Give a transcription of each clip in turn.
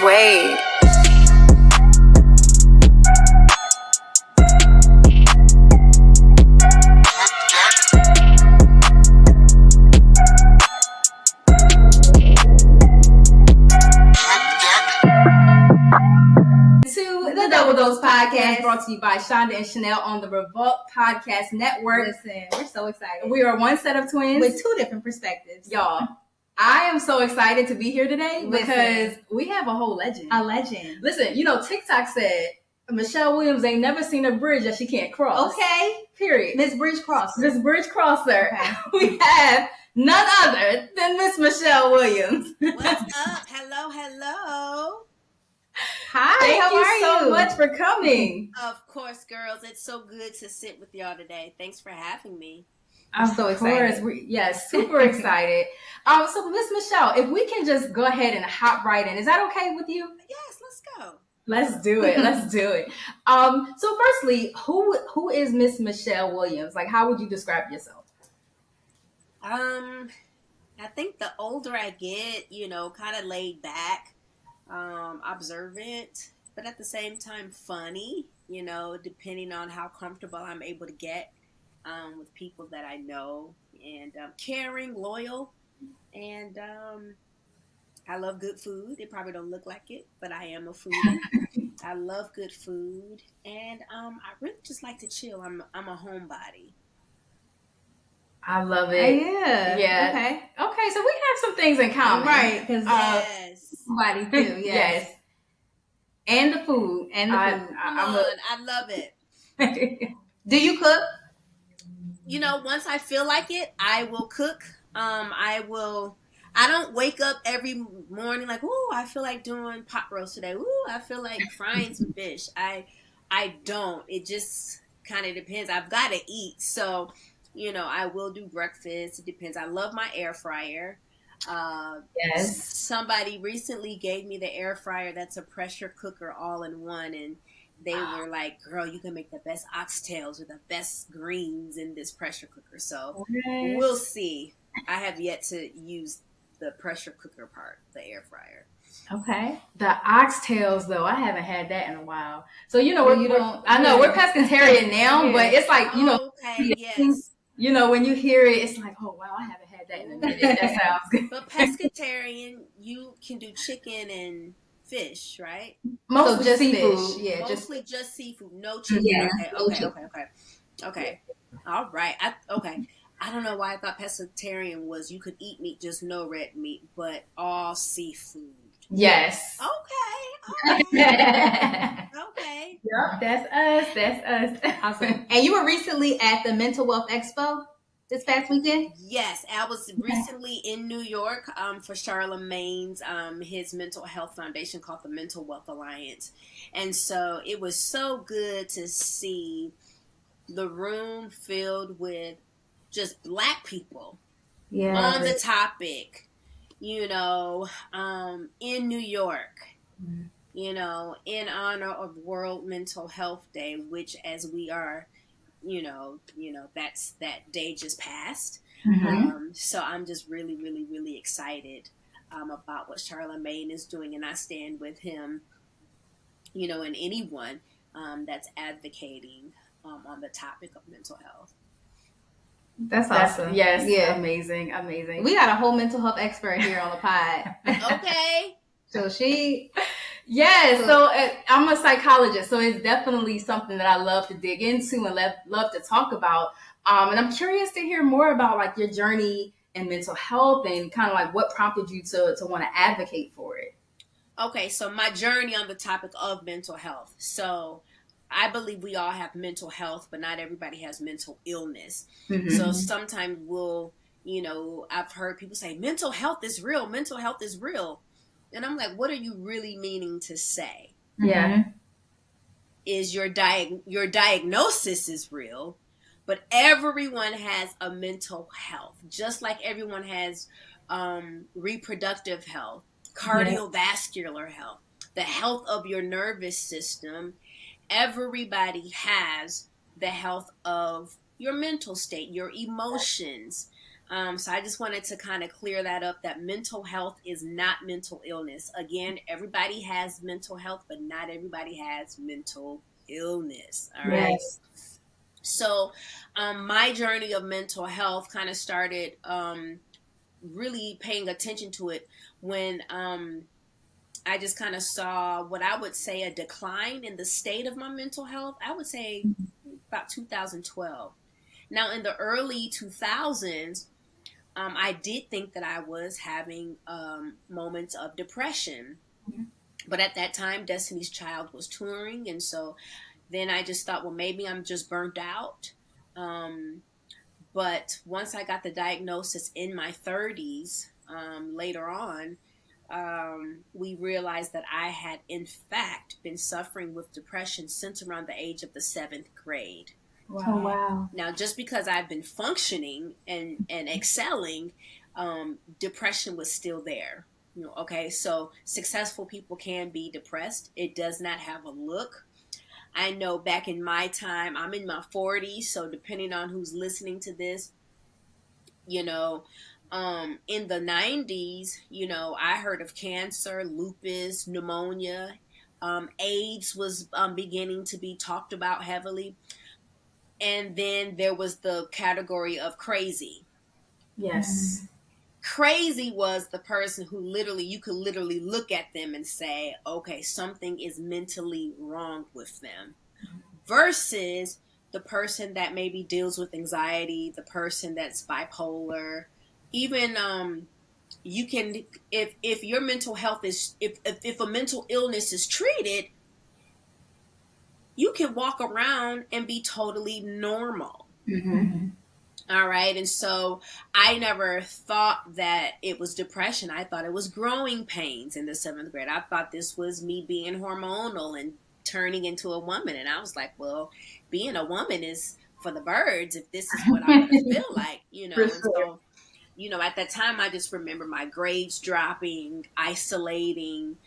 Wait. Double Dose Podcast, brought to you by Chanda and Chanelle on the Revolt Podcast Network. Listen, we're so excited. We are one set of twins with two different perspectives. Y'all, I am so excited to be here today because we have a whole legend. A legend. Listen, you know, TikTok said Michelle Williams ain't never seen a bridge that she can't cross. Okay. Period. Miss Bridge Crosser. Miss Bridge Crosser. Okay. We have none other than Miss Michelle Williams. What's up? Hello. Hi, Thank how you are so you? much for coming. Of course, girls. It's so good to sit with y'all today. Thanks for having me. I'm so excited. Yes, super excited. So Miss Michelle, if we can just go ahead and hop right in, is that okay with you? Yes, let's go. Let's do it. So firstly, who is Miss Michelle Williams? Like, how would you describe yourself? I think the older I get, you know, kind of laid back, observant, but at the same time funny, you know, depending on how comfortable I'm able to get with people that I know, and caring, loyal, and I love good food. It probably don't look like it, but I am a foodie. I love good food, and I really just like to chill. I'm a homebody. I love it. Yeah. Okay. So we have some things in common, Right, because Yes. somebody too. Yes. And the food. I love it. Do you cook? You know, once I feel like it, I will cook. I don't wake up every morning like, ooh, I feel like doing pot roast today. Ooh, I feel like frying some fish. I don't. It just kind of depends. I've got to eat. So, you know, I will do breakfast. It depends. I love my air fryer. Yes. Somebody recently gave me the air fryer that's a pressure cooker all in one, and they were like, girl, you can make the best oxtails or the best greens in this pressure cooker. So we'll see. I have yet to use the pressure cooker part, the air fryer. Okay. The oxtails, though, I haven't had that in a while. So, you know, Well, we're pescatarian now, Yeah. but it's like, you know, Okay, yes. you know, when you hear it, it's like, oh, wow, I haven't had that in a minute. That sounds good. But pescatarian, you can do chicken and fish, right? Mostly just seafood. fish. Yeah, Mostly just seafood, no chicken. Yeah, Okay. All right. I don't know why I thought pescatarian was you could eat meat, just no red meat, but all seafood. Yes. Okay. Yep, that's us. Awesome. And you were recently at the Mental Wealth Expo this past weekend? Yes, I was recently in New York for Charlemagne's his mental health foundation called the Mental Wealth Alliance. And so it was so good to see the room filled with just Black people on the topic, you know, in New York, you know, in honor of World Mental Health Day, which as we are, you know, that's that day just passed. So I'm just really, really, really excited about what Charlemagne is doing, and I stand with him, you know, and anyone that's advocating on the topic of mental health. That's awesome. Yes. Yeah. Amazing. We got a whole mental health expert here on the pod. Okay. So she... Yeah, so I'm a psychologist, so it's definitely something that I love to dig into and love to talk about. And I'm curious to hear more about like your journey in mental health and kind of like what prompted you to want to advocate for it. Okay, so my journey on the topic of mental health. So I believe we all have mental health, but not everybody has mental illness. So sometimes you know, I've heard people say mental health is real. Mental health is real. And I'm like, what are you really meaning to say? Yeah. Is your diagnosis is real, but everyone has a mental health, just like everyone has reproductive health, cardiovascular health, the health of your nervous system. Everybody has the health of your mental state, your emotions, So I just wanted to kind of clear that up, that mental health is not mental illness. Again, everybody has mental health, but not everybody has mental illness. All right. Yes. So my journey of mental health kind of started really paying attention to it when I just kind of saw what I would say a decline in the state of my mental health. I would say about 2012. Now, in the early 2000s, I did think that I was having moments of depression. But at that time, Destiny's Child was touring. And so then I just thought, well, maybe I'm just burnt out. But once I got the diagnosis in my 30s, later on, we realized that I had, in fact, been suffering with depression since around the age of the 7th grade. Wow. Oh, wow. Now, just because I've been functioning and excelling, depression was still there. Okay, so successful people can be depressed. It does not have a look. I know back in my time, I'm in my 40s, so depending on who's listening to this, in the 90s, I heard of cancer, lupus, pneumonia, AIDS was beginning to be talked about heavily. And then there was the category of crazy. Yes. Crazy was the person who you could literally look at them and say, okay, something is mentally wrong with them. Versus the person that maybe deals with anxiety, the person that's bipolar, even you can, if your mental health is, if a mental illness is treated, you can walk around and be totally normal. Mm-hmm. All right. And so I never thought that it was depression. I thought it was growing pains in the 7th grade. I thought this was me being hormonal and turning into a woman. And I was like, well, being a woman is for the birds if this is what I'm going to feel like, For And sure. so, at that time, I just remember my grades dropping, isolating,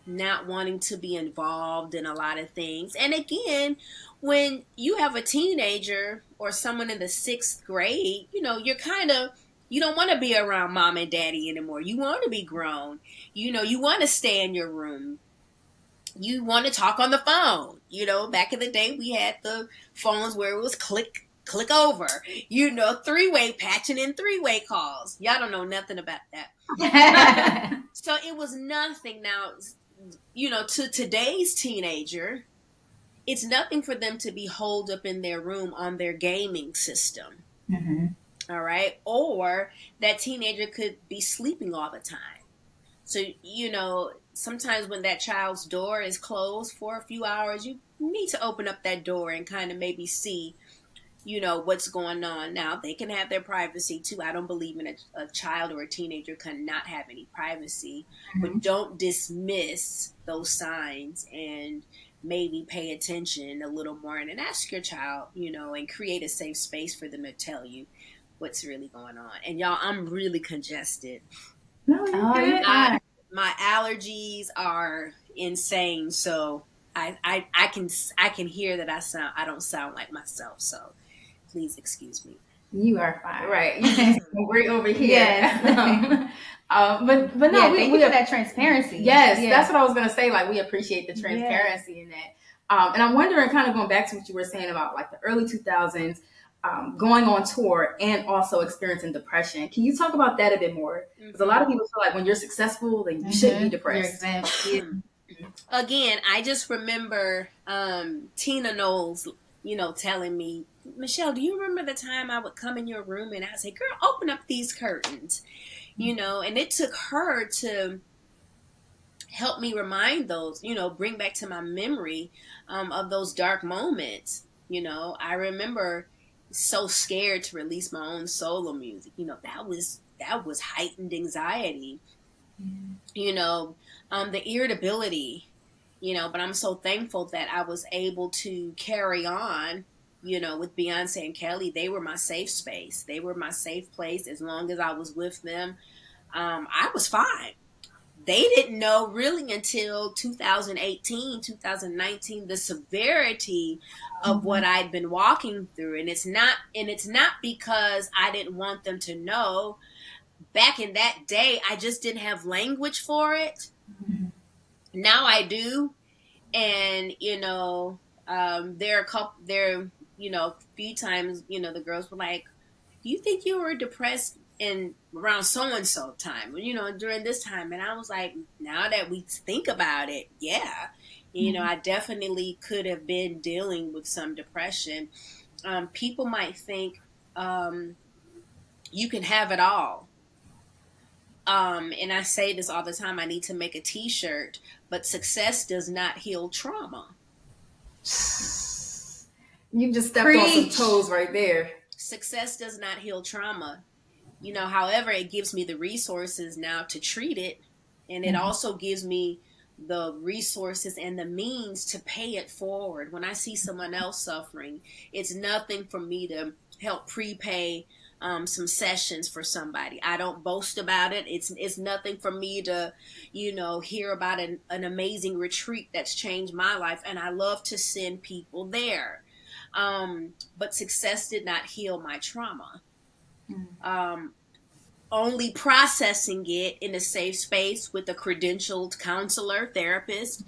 not wanting to be involved in a lot of things. And again, when you have a teenager or someone in the 6th grade, you're kind of, you don't want to be around mom and daddy anymore. You want to be grown. You want to stay in your room. You want to talk on the phone. Back in the day, we had the phones where it was click over, 3-way patching in 3-way calls. Y'all don't know nothing about that. So it was nothing. Now, to today's teenager, it's nothing for them to be holed up in their room on their gaming system. Mm-hmm. All right. Or that teenager could be sleeping all the time. So, sometimes when that child's door is closed for a few hours, you need to open up that door and kind of maybe see, what's going on. Now, they can have their privacy too. I don't believe in a child or a teenager cannot have any privacy, but don't dismiss those signs and maybe pay attention a little more and ask your child, and create a safe space for them to tell you what's really going on. And y'all, I'm really congested. No, you're good. My allergies are insane, so I can hear that I don't sound like myself. So please excuse me. You are fine. Right. We're over here. Yes. But no, yeah, thank you for that transparency. Yes, that's what I was going to say. Like, we appreciate the transparency in that. And I'm wondering, kind of going back to what you were saying about like the early 2000s, going on tour and also experiencing depression. Can you talk about that a bit more? Because a lot of people feel like when you're successful, then you shouldn't be depressed. Again, I just remember Tina Knowles, telling me, Michelle, do you remember the time I would come in your room and I'd say, girl, open up these curtains, and it took her to help me remind those, bring back to my memory of those dark moments. I remember so scared to release my own solo music. That was heightened anxiety. The irritability, but I'm so thankful that I was able to carry on, with Beyonce and Kelly. They were my safe space. They were my safe place. As long as I was with them, I was fine. they didn't know really until 2018, 2019, the severity of what I'd been walking through. And it's not because I didn't want them to know. Back in that day, I just didn't have language for it. Now I do. And, there are a few times, the girls were like, do you think you were depressed in around so-and-so time, during this time? And I was like, now that we think about it, yeah, I definitely could have been dealing with some depression. People might think you can have it all. And I say this all the time, I need to make a t-shirt, but success does not heal trauma. You just stepped on some toes right there. Success does not heal trauma. However, it gives me the resources now to treat it. And it also gives me the resources and the means to pay it forward. When I see someone else suffering, it's nothing for me to help prepay some sessions for somebody. I don't boast about it. It's nothing for me to, hear about an amazing retreat that's changed my life. And I love to send people there. But success did not heal my trauma. Only processing it in a safe space with a credentialed counselor, therapist,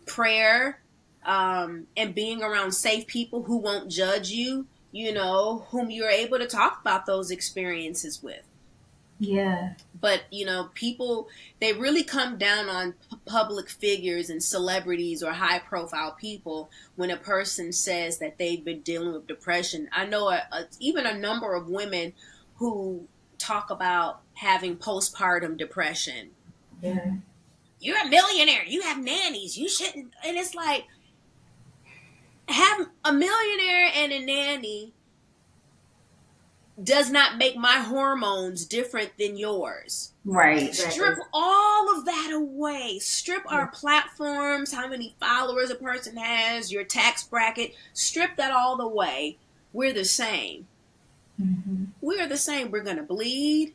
prayer, and being around safe people who won't judge you, whom you're able to talk about those experiences with. Yeah. But, people, they really come down on public figures and celebrities or high profile people when a person says that they've been dealing with depression. I know even a number of women who talk about having postpartum depression. Yeah. You're a millionaire. You have nannies. You shouldn't. And it's like, have a millionaire and a nanny does not make my hormones different than yours. Right. Strip all of that away. Strip our platforms, how many followers a person has, your tax bracket. Strip that all away. We're the same. We are the same. We're going to bleed.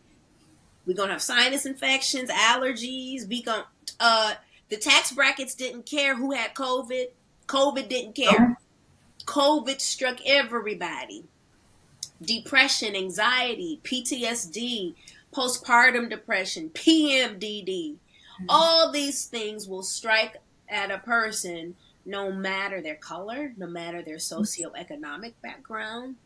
We're going to have sinus infections, allergies. The tax brackets didn't care who had COVID. COVID didn't care. COVID struck everybody. Depression, anxiety, PTSD, postpartum depression, PMDD. All these things will strike at a person no matter their color, no matter their socioeconomic background,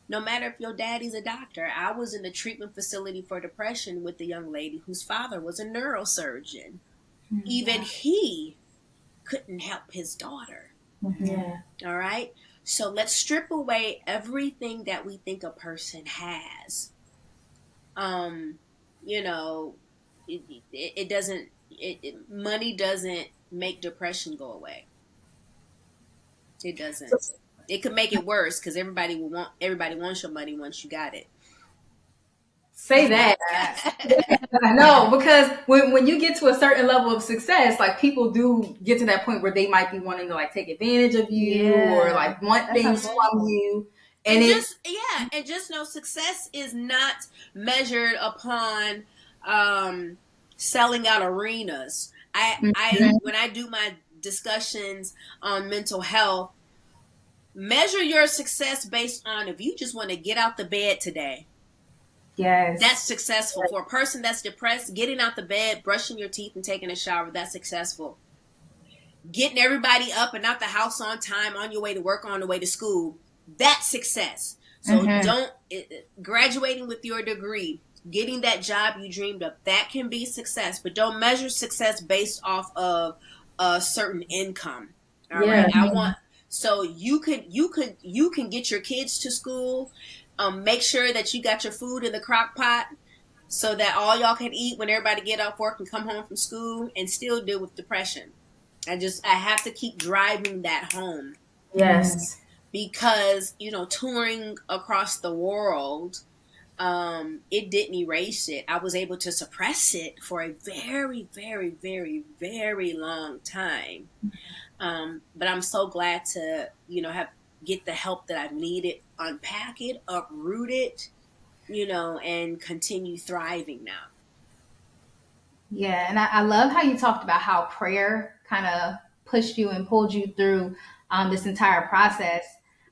no matter if your daddy's a doctor. I was in a treatment facility for depression with a young lady whose father was a neurosurgeon. Even he couldn't help his daughter. Yeah. All right? So let's strip away everything that we think a person has. It doesn't. Money doesn't make depression go away. It doesn't. It could make it worse because everybody wants your money once you got it. Say that. I know, because when you get to a certain level of success, like people do get to that point where they might be wanting to like take advantage of you or like want things from you. And just know success is not measured upon selling out arenas. When I do my discussions on mental health, measure your success based on if you just want to get out the bed today. Yes. That's successful. For a person that's depressed, getting out the bed, brushing your teeth, and taking a shower, that's successful. Getting everybody up and out the house on time, on your way to work, on the way to school, that's success. So graduating with your degree, getting that job you dreamed of, that can be success. But don't measure success based off of a certain income. All right. So you can get your kids to school. Make sure that you got your food in the crock pot so that all y'all can eat when everybody get off work and come home from school and still deal with depression. I have to keep driving that home. Yes. Because, touring across the world, it didn't erase it. I was able to suppress it for a very, very, very, very long time. But I'm so glad to, get the help that I've needed, unpack it, uproot it, and continue thriving now. Yeah, and I love how you talked about how prayer kind of pushed you and pulled you through this entire process.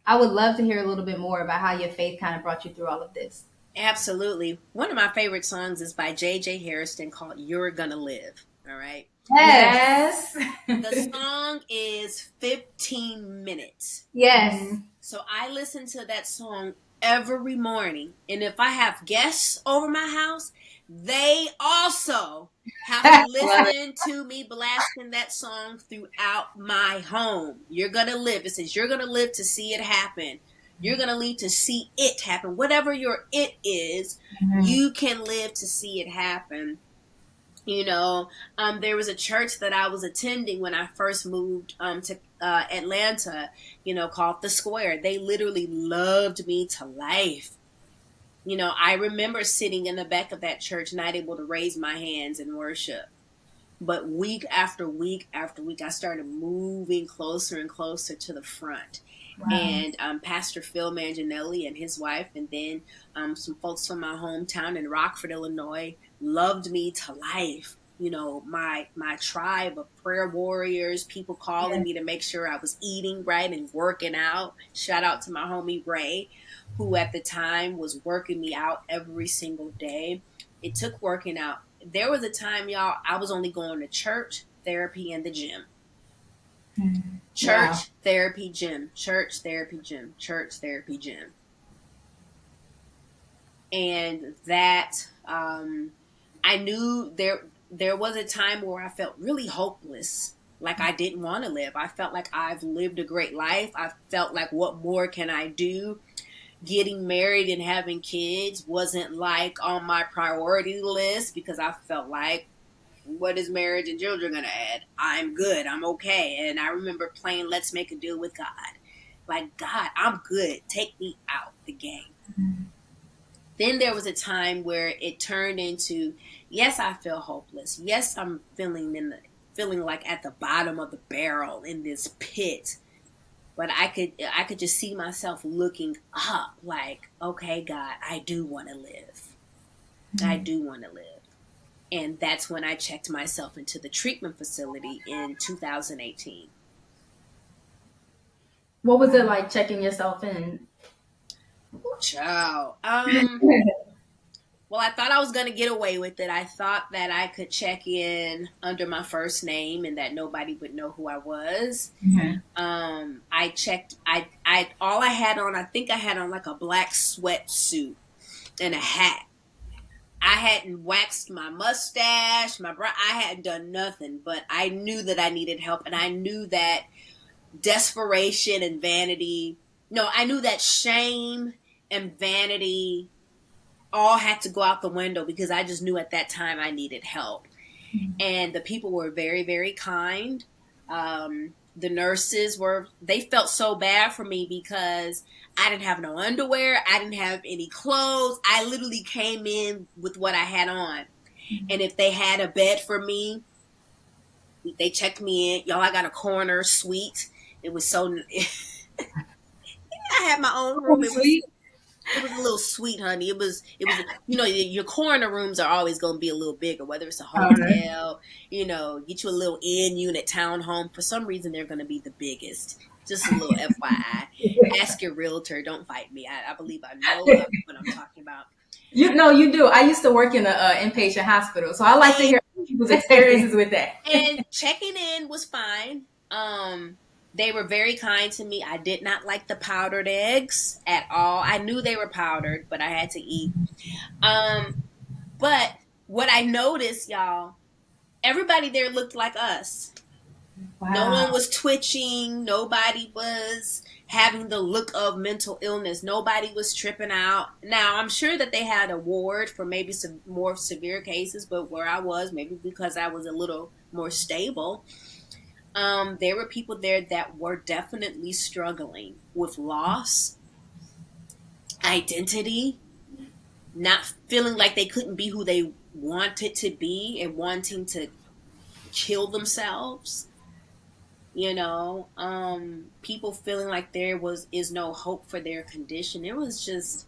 I would love to hear a little bit more about how your faith kind of brought you through all of this. Absolutely. One of my favorite songs is by J.J. Harrison called You're Gonna Live. All right. Yes. The song is 15 minutes. Yes. So I listen to that song every morning. And if I have guests over my house, they also have to listen to me blasting that song throughout my home. You're going to live. It says you're going to live to see it happen. You're going to live to see it happen. Whatever your it is, you can live to see it happen. You know, there was a church that I was attending when I first moved to Atlanta, called The Square. They literally loved me to life. I remember sitting in the back of that church, not able to raise my hands in worship. But week after week after week, I started moving closer and closer to the front. Wow. And Pastor Phil Manginelli and his wife, and then some folks from my hometown in Rockford, Illinois, loved me to life. My tribe of prayer warriors, people calling me to make sure I was eating right and working out. Shout out to my homie Ray, who at the time was working me out every single day. It took working out. There was a time, y'all, I was only going to church, therapy, and the gym. Church, therapy, gym. Church, therapy, gym. Church, therapy, gym. And that, I knew there was a time where I felt really hopeless, like I didn't want to live. I felt like I've lived a great life. I felt like, what more can I do? Getting married and having kids wasn't like on my priority list, because I felt like, what is marriage and children going to add? I'm good. I'm okay. And I remember playing Let's Make a Deal with God. Like, God, I'm good. Take me out the game. Mm-hmm. Then there was a time where it turned into, yes, I feel hopeless. Yes, I'm feeling like at the bottom of the barrel in this pit. But I could just see myself looking up, like, okay, God, I do want to live. Mm-hmm. I do want to live. And that's when I checked myself into the treatment facility in 2018. What was it like checking yourself in? Oh, child. Well, I thought I was going to get away with it. I thought that I could check in under my first name and that nobody would know who I was. Mm-hmm. I checked. All I had on, I think I had on like a black sweatsuit and a hat. I hadn't waxed my mustache, I hadn't done nothing, but I knew that I needed help, and I knew that desperation and vanity, I knew that shame and vanity all had to go out the window, because I just knew at that time I needed help. Mm-hmm. And the people were very, very kind. The nurses they felt so bad for me because I didn't have no underwear. I didn't have any clothes. I literally came in with what I had on. Mm-hmm. And if they had a bed for me, they checked me in. Y'all, I got a corner suite. It was so... I had my own room. It was a little sweet, honey. It was, your corner rooms are always going to be a little bigger, whether it's a hotel, get you a little in-unit townhome. For some reason, they're going to be the biggest. Just a little FYI. Ask your realtor. Don't fight me. I believe I know what I'm talking about. You do. I used to work in an inpatient hospital, so I like to hear people's experiences with that. And checking in was fine. They were very kind to me. I did not like the powdered eggs at all. I knew they were powdered, but I had to eat. But what I noticed, y'all, everybody there looked like us. Wow. No one was twitching. Nobody was having the look of mental illness. Nobody was tripping out. Now, I'm sure that they had a ward for maybe some more severe cases, but where I was, maybe because I was a little more stable, there were people there that were definitely struggling with loss, identity, not feeling like they couldn't be who they wanted to be, and wanting to kill themselves. People feeling like there is no hope for their condition. It was just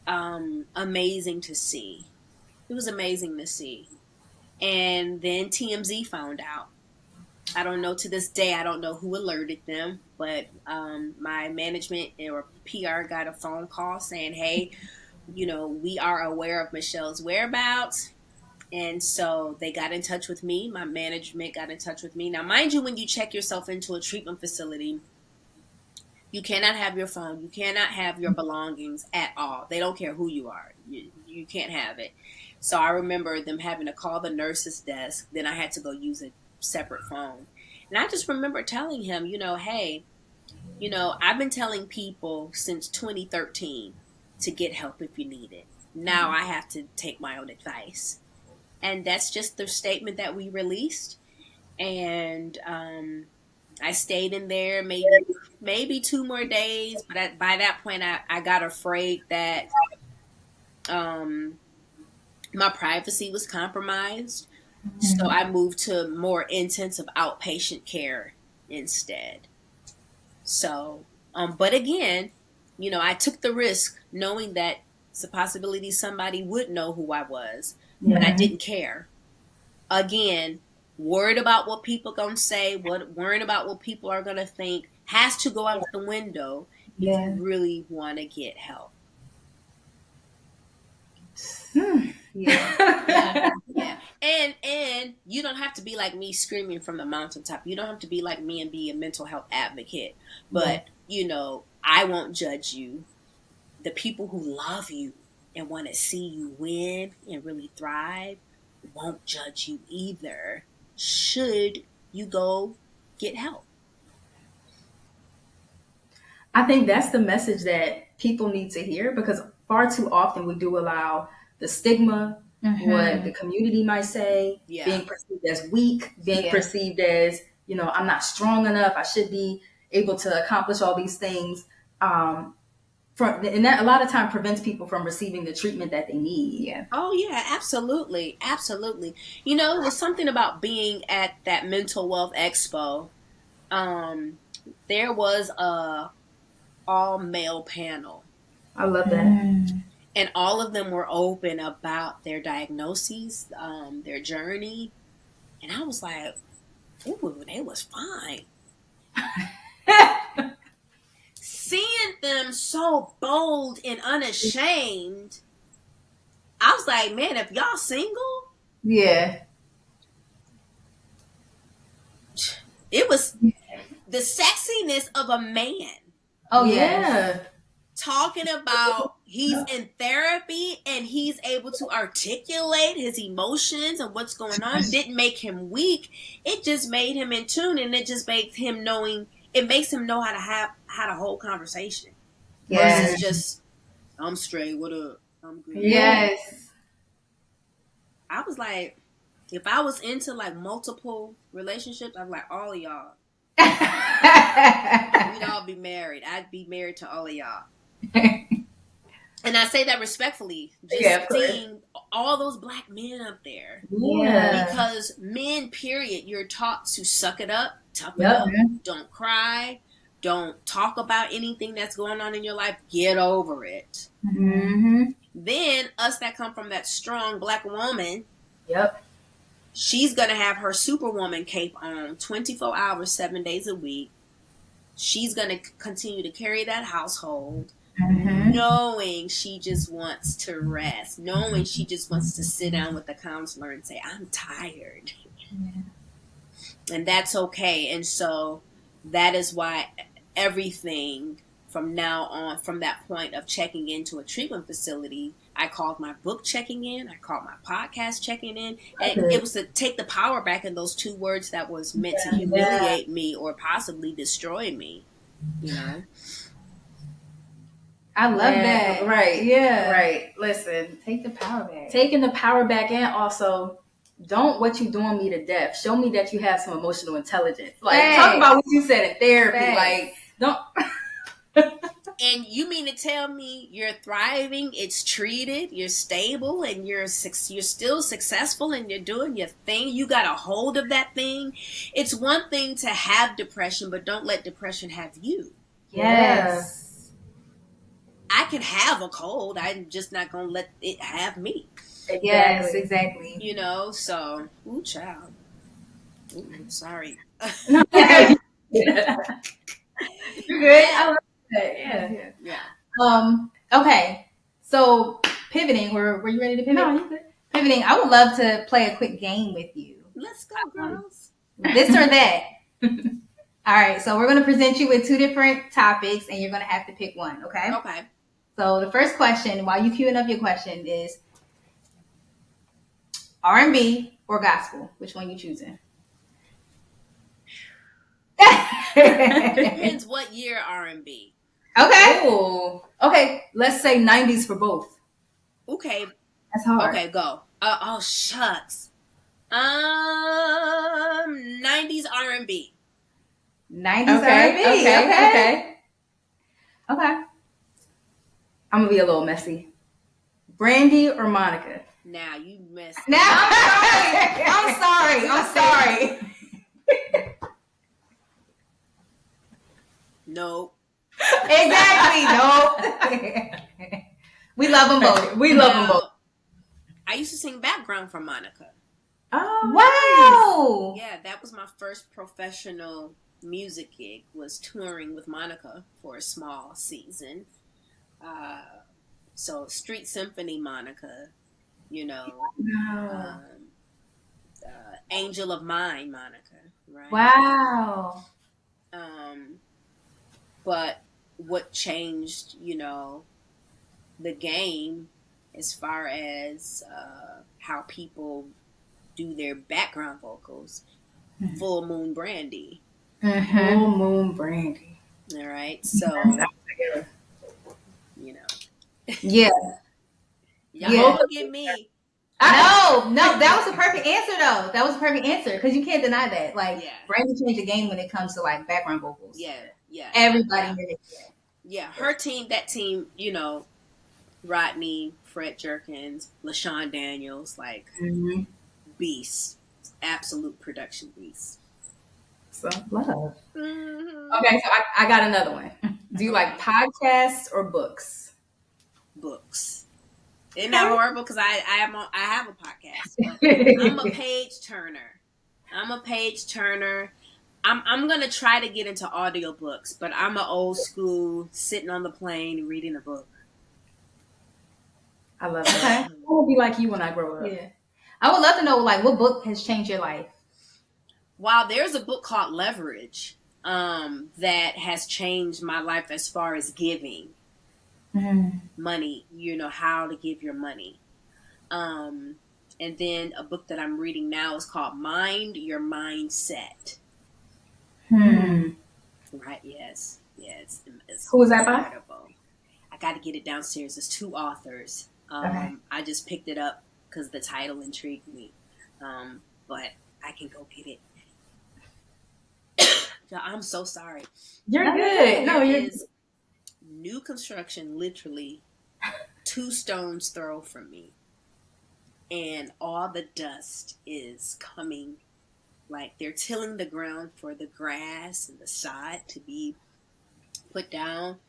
amazing to see. It was amazing to see. And then TMZ found out. I don't know, to this day, I don't know who alerted them, but my management or PR got a phone call saying, hey, we are aware of Michelle's whereabouts. And so they got in touch with me. My management got in touch with me. Now, mind you, when you check yourself into a treatment facility, you cannot have your phone. You cannot have your belongings at all. They don't care who you are. You can't have it. So I remember them having to call the nurse's desk. Then I had to go use a separate phone. And I just remember telling him, hey, I've been telling people since 2013 to get help if you need it. Now I have to take my own advice. And that's just the statement that we released. And I stayed in there maybe 2 more days. But by that point, I got afraid that my privacy was compromised. So I moved to more intensive outpatient care instead. So, but again, I took the risk knowing that it's a possibility somebody would know who I was, but I didn't care. Again, worried about what people gonna say, worried about what people are gonna think has to go out the window if you really want to get help. Yeah. And you don't have to be like me screaming from the mountaintop. You don't have to be like me and be a mental health advocate. But, I won't judge you. The people who love you and want to see you win and really thrive won't judge you either. Should you go get help? I think that's the message that people need to hear, because far too often we do allow the stigma, what the community might say, being perceived as weak, being perceived as, I'm not strong enough, I should be able to accomplish all these things. And that a lot of time prevents people from receiving the treatment that they need. Yeah. Oh, yeah, absolutely. Absolutely. It was something about being at that Mental Wealth Expo. There was a all-male panel. I love that. And all of them were open about their diagnoses, their journey. And I was like, ooh, they was fine. Seeing them so bold and unashamed, I was like, man, if y'all single, it was the sexiness of a man. Oh, yeah. Talking about he's in therapy and he's able to articulate his emotions and what's going on. Didn't make him weak. It just made him in tune, and it just makes him know how to hold conversation. Versus just, I'm straight, what up? I'm good. Yes. I was like, if I was into like multiple relationships, I'd be like, all of y'all. We'd all be married. I'd be married to all of y'all. And I say that respectfully. Just seeing all those black men up there. Yeah. Because men, period, you're taught to suck it up, tough it up, don't cry, don't talk about anything that's going on in your life, get over it. Then us that come from that strong black woman, she's going to have her superwoman cape on 24 hours, 7 days a week. She's going to continue to carry that household, knowing she just wants to rest, knowing she just wants to sit down with the counselor and say, I'm tired. And that's okay. And so that is why everything from now on, from that point of checking into a treatment facility, I called my book checking in. I called my podcast checking in. And it was to take the power back in those 2 words that was meant to humiliate me or possibly destroy me. I love that. Right. Yeah. Right. Listen, Take the power back. taking the power back, and also don't what you doing me to death. Show me that you have some emotional intelligence. Like, talk about what you said in therapy. Like, don't. And you mean to tell me you're thriving, it's treated, you're stable, and you're still successful, and you're doing your thing? You got a hold of that thing. It's one thing to have depression, but don't let depression have you. Yes. I can have a cold. I'm just not going to let it have me. Yes, exactly. You know, so ooh, child. Ooh, sorry. No, you're good. I Yeah, love that. Yeah. yeah. Okay. So pivoting, were you ready to pivot? No, you're good. Pivoting, I would love to play a quick game with you. Let's go, girls. This or that. All right, so we're going to present you with two different topics, and you're going to have to pick one, okay? Okay. So the first question, while you queuing up your question, is R&B or gospel? Which one you choosing? Depends what year R&B. Okay. Oh, okay. Let's say 90s for both. Okay. That's hard. Okay, go. Oh shucks. 90s R&B. 90s Okay. R&B. Okay. Okay. I'm gonna be a little messy. Brandy or Monica? Now you messed. Now, I'm sorry. Nope. Exactly. No. We love them both. We love them both. I used to sing background for Monica. Oh, Wow. Yeah, that was my first professional music gig, was touring with Monica for a small season. So Street Symphony Monica, you know, nice. Angel of Mine Monica, right? Wow. But what changed, the game as far as how people do their background vocals, Full Moon Brandy. Mm-hmm. Full Moon Brandy. All right, so Yeah. y'all Yeah. don't get me. No, that was a perfect answer though. That was a perfect answer because you can't deny that. Like, Yeah. Brandy changed the game when it comes to like background vocals. Yeah. Everybody knew it. Yeah, her team, that team, Rodney, Fred Jerkins, LaShawn Daniels, like beasts, absolute production beasts. So love. Mm-hmm. Okay, so I got another one. Do you like podcasts or books? Books. Isn't that horrible? Because I have a podcast. But I'm a page turner. I'm gonna try to get into audiobooks, but I'm an old school sitting on the plane reading a book. I love that. I want to be like you when I grow up. Yeah. I would love to know like what book has changed your life. Wow, there's a book called Leverage that has changed my life as far as giving money, how to give your money. And then a book that I'm reading now is called Mind Your Mindset. Right, yes. It's Who is that by? incredible. I got to get it downstairs. There's two authors. Okay. I just picked it up because the title intrigued me. But I can go get it. I'm so sorry. You're good. No, There you're is new construction literally 2 stones throw from me. And all the dust is coming. Like they're tilling the ground for the grass and the sod to be put down.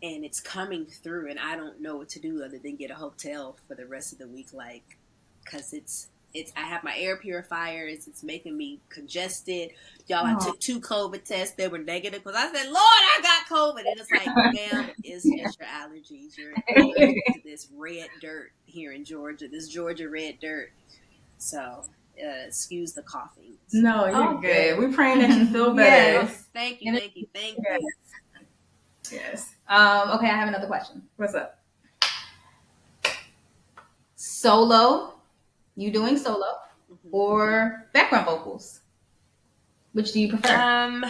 And it's coming through. And I don't know what to do other than get a hotel for the rest of the week. Like, because it's I have my air purifiers. It's making me congested. Y'all, I took 2 COVID tests. They were negative because I said, Lord, I got COVID. And it's like, ma'am, it's just your allergies. You're allergic to this red dirt here in Georgia. This Georgia red dirt. So, excuse the coughing. No, you're good. We're praying that you feel better. Yes. Thank you. Yes. Okay, I have another question. What's up? Solo, you doing solo or background vocals? Which do you prefer?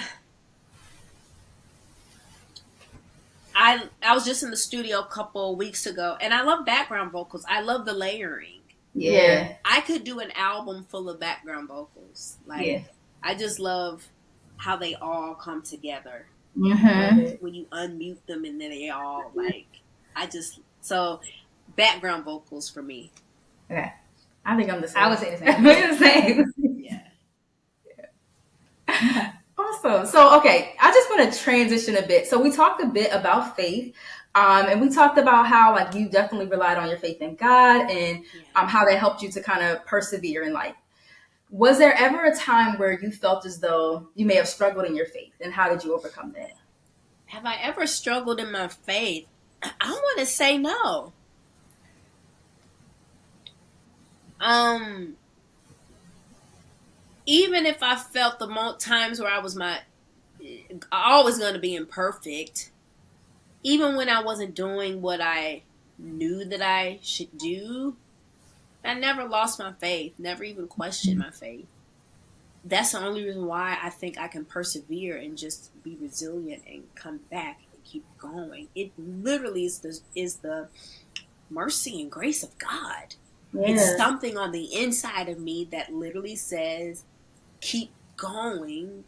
I was just in the studio a couple weeks ago, and I love background vocals. I love the layering. Yeah. I could do an album full of background vocals. Like, I just love how they all come together. When you unmute them and then they all so background vocals for me. Okay. I think I'm the same. I would say the same. We're the same. Yeah. Awesome. So, okay, I just want to transition a bit. So we talked a bit about faith. And we talked about how like you definitely relied on your faith in God and Yeah. how that helped you to kind of persevere in life. Was there ever a time where you felt as though you may have struggled in your faith, and how did you overcome that? Have I ever struggled in my faith? I want to say no. Even if I felt the times where I was always going to be imperfect, even when I wasn't doing what I knew that I should do, I never lost my faith, never even questioned my faith. That's the only reason why I think I can persevere and just be resilient and come back and keep going. It literally is the mercy and grace of God. Yeah. It's something on the inside of me that literally says, keep going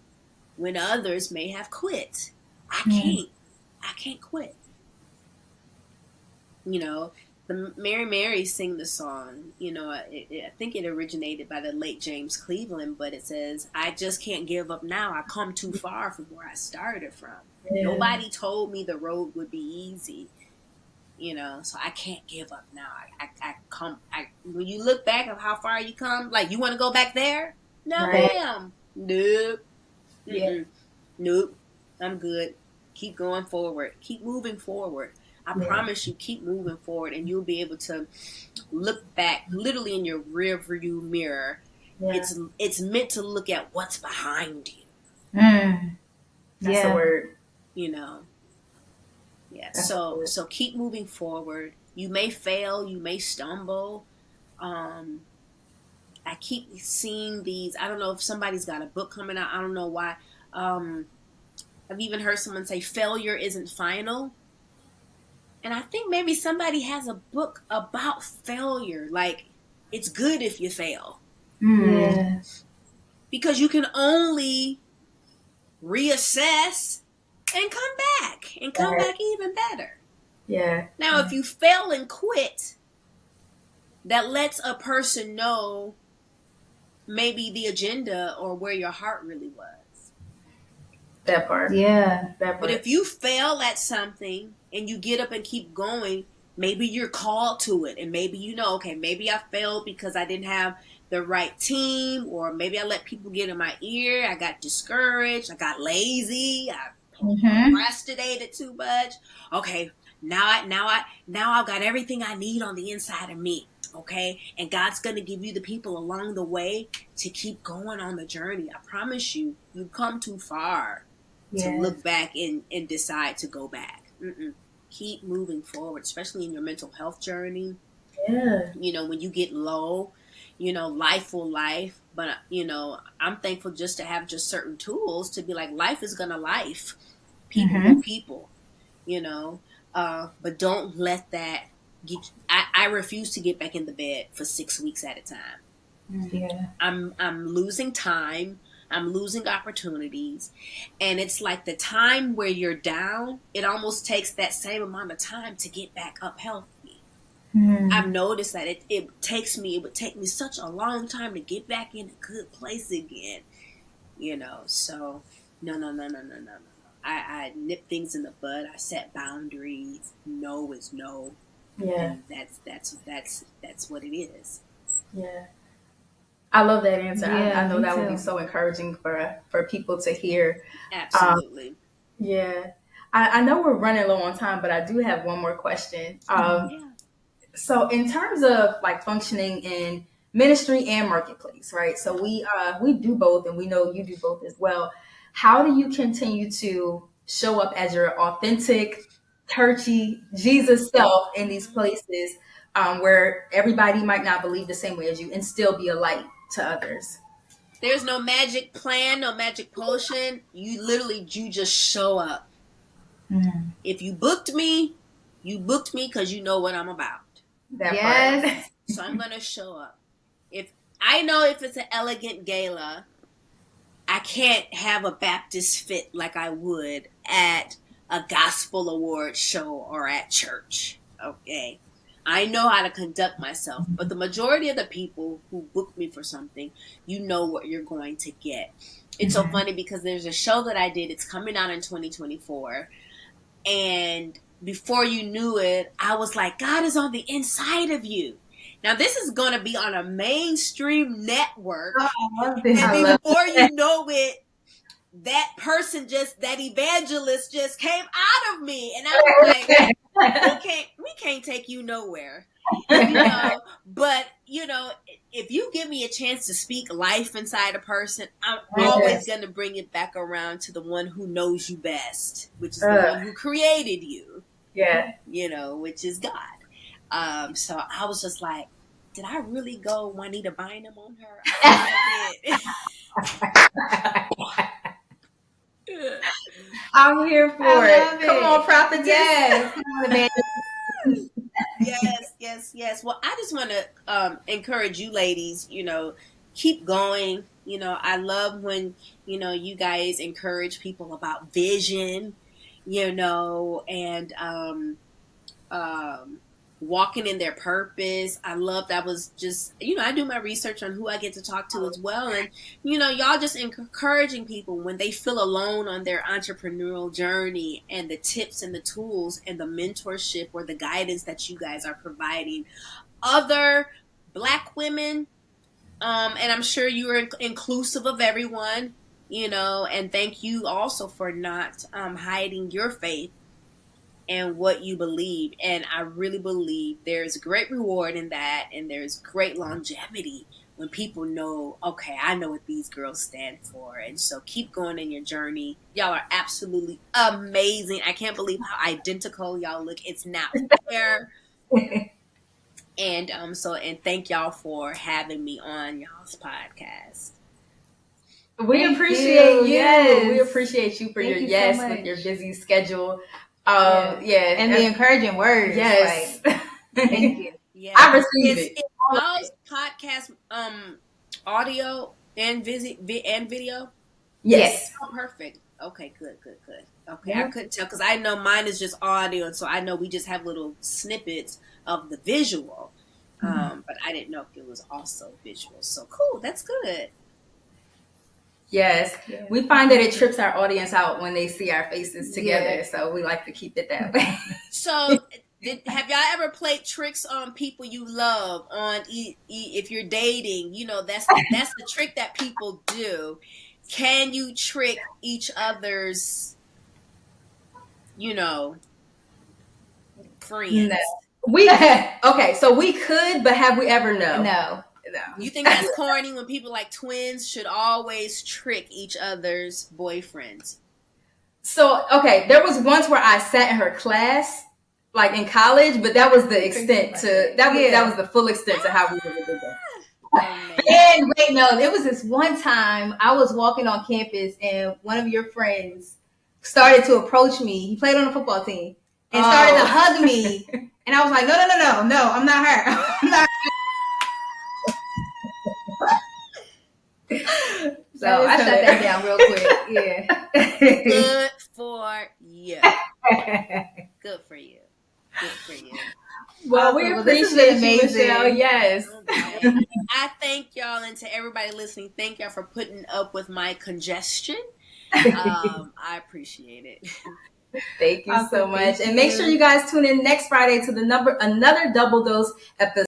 when others may have quit. I can't quit. You know, the Mary Marys sing the song, you know, I think it originated by the late James Cleveland, but it says, I just can't give up now. I come too far from where I started from. Yeah. Nobody told me the road would be easy, you know, so I can't give up now. When you look back of how far you come, like, you want to go back there? No, Right. ma'am. Nope. Yeah. Nope. I'm good. Keep going forward. Keep moving forward. I promise you, keep moving forward, and you'll be able to look back, literally in your rear view mirror. Yeah. It's meant to look at what's behind you. That's the word. You know. Yeah. That's So keep moving forward. You may fail. You may stumble. I keep seeing these. I don't know if somebody's got a book coming out. I don't know why. I've even heard someone say failure isn't final. And I think maybe somebody has a book about failure. Like, it's good if you fail. Yeah. Because you can only reassess and come back. And come back even better. Yeah. Now, if you fail and quit, that lets a person know maybe the agenda or where your heart really was. That part. Yeah. That part. But if you fail at something and you get up and keep going, maybe you're called to it. And maybe you know, okay, maybe I failed because I didn't have the right team, or maybe I let people get in my ear. I got discouraged. I got lazy. I procrastinated too much. Okay, now I've got everything I need on the inside of me. Okay, and God's going to give you the people along the way to keep going on the journey. I promise you, you've come too far to look back and decide to go back. Keep moving forward, especially in your mental health journey. Yeah. You know, when you get low, you know, life will life. But, you know, I'm thankful just to have just certain tools to be like, life is going to life. People will people, you know. But don't let that get. I refuse to get back in the bed for 6 weeks at a time. Yeah. I'm losing time. I'm losing opportunities. And it's like the time where you're down, it almost takes that same amount of time to get back up healthy. I've noticed that it would take me such a long time to get back in a good place again. You know, so no. I nip things in the bud. I set boundaries. No is no. Yeah. And that's what it is. Yeah. I love that answer. Yeah, I know me that would be too. so encouraging for people to hear. Absolutely. Yeah. I know we're running low on time, but I do have one more question. Yeah. So in terms of like functioning in ministry and marketplace, right? So we do both, and we know you do both as well. How do you continue to show up as your authentic, churchy Jesus self in these places where everybody might not believe the same way as you, and still be a light to others? There's no magic plan, no magic potion. You just show up. If you booked me because you know what I'm about. That Yes. part. So I'm going to show up. If it's an elegant gala, I can't have a Baptist fit like I would at a gospel award show or at church. Okay. I know how to conduct myself, but the majority of the people who book me for something, you know what you're going to get. It's so funny because there's a show that I did. It's coming out in 2024. And before you knew it, I was like, God is on the inside of you. Now, this is going to be on a mainstream network. Oh, I love this. And I love before you know it, that person that evangelist just came out of me. And I was like, we can't take you nowhere. But if you give me a chance to speak life inside a person, I'm always going to bring it back around to the one who knows you best, which is the one who created you. Yeah. Which is God. So I was just like, did I really go Juanita Bynum on her? I did. I'm here for it. Come on, prophetess. Yes. Come on, Yes. Well, I just want to encourage you ladies, keep going. I love when, you guys encourage people about vision, and walking in their purpose. I love that. Was just, I do my research on who I get to talk to as well. And, y'all just encouraging people when they feel alone on their entrepreneurial journey, and the tips and the tools and the mentorship or the guidance that you guys are providing other Black women. And I'm sure you're inclusive of everyone, and thank you also for not hiding your faith and what you believe. And I really believe there's great reward in that, and there's great longevity when people know, okay, I know what these girls stand for. And so keep going in your journey. Y'all are absolutely amazing. I can't believe how identical y'all look. It's not fair. And and thank y'all for having me on y'all's podcast. We appreciate you. Yes. We appreciate you for Thank your you yes so with much. your busy schedule. And the encouraging words. Yes. Thank you. Yeah. I received it. Is y'all's podcast audio and video? Yes. Oh, perfect. Okay, good. Okay, I couldn't tell because I know mine is just audio, and so I know we just have little snippets of the visual. But I didn't know if it was also visual. So cool. That's good. Yes. Yeah. We find that it trips our audience out when they see our faces together. Yeah. So we like to keep it that way. So have y'all ever played tricks on people you love on if you're dating? That's the trick that people do. Can you trick each other's, friends? No. Okay, so we could, but have we ever? No. You think that's corny when people like twins should always trick each other's boyfriends? So, okay, there was once where I sat in her class, like in college, but that was the extent that was the full extent to how we were doing that. And wait, no, there was this one time I was walking on campus and one of your friends started to approach me. He played on the football team and started to hug me. And I was like, no, I'm not her. I'm not her. So I shut that down real quick. Yeah. Good for you. Good for you. Well, we appreciate you, Michelle. Yes. Okay. I thank y'all, and to everybody listening, thank y'all for putting up with my congestion. I appreciate it. Thank you so much. And make sure you guys tune in next Friday to another Double Dose episode.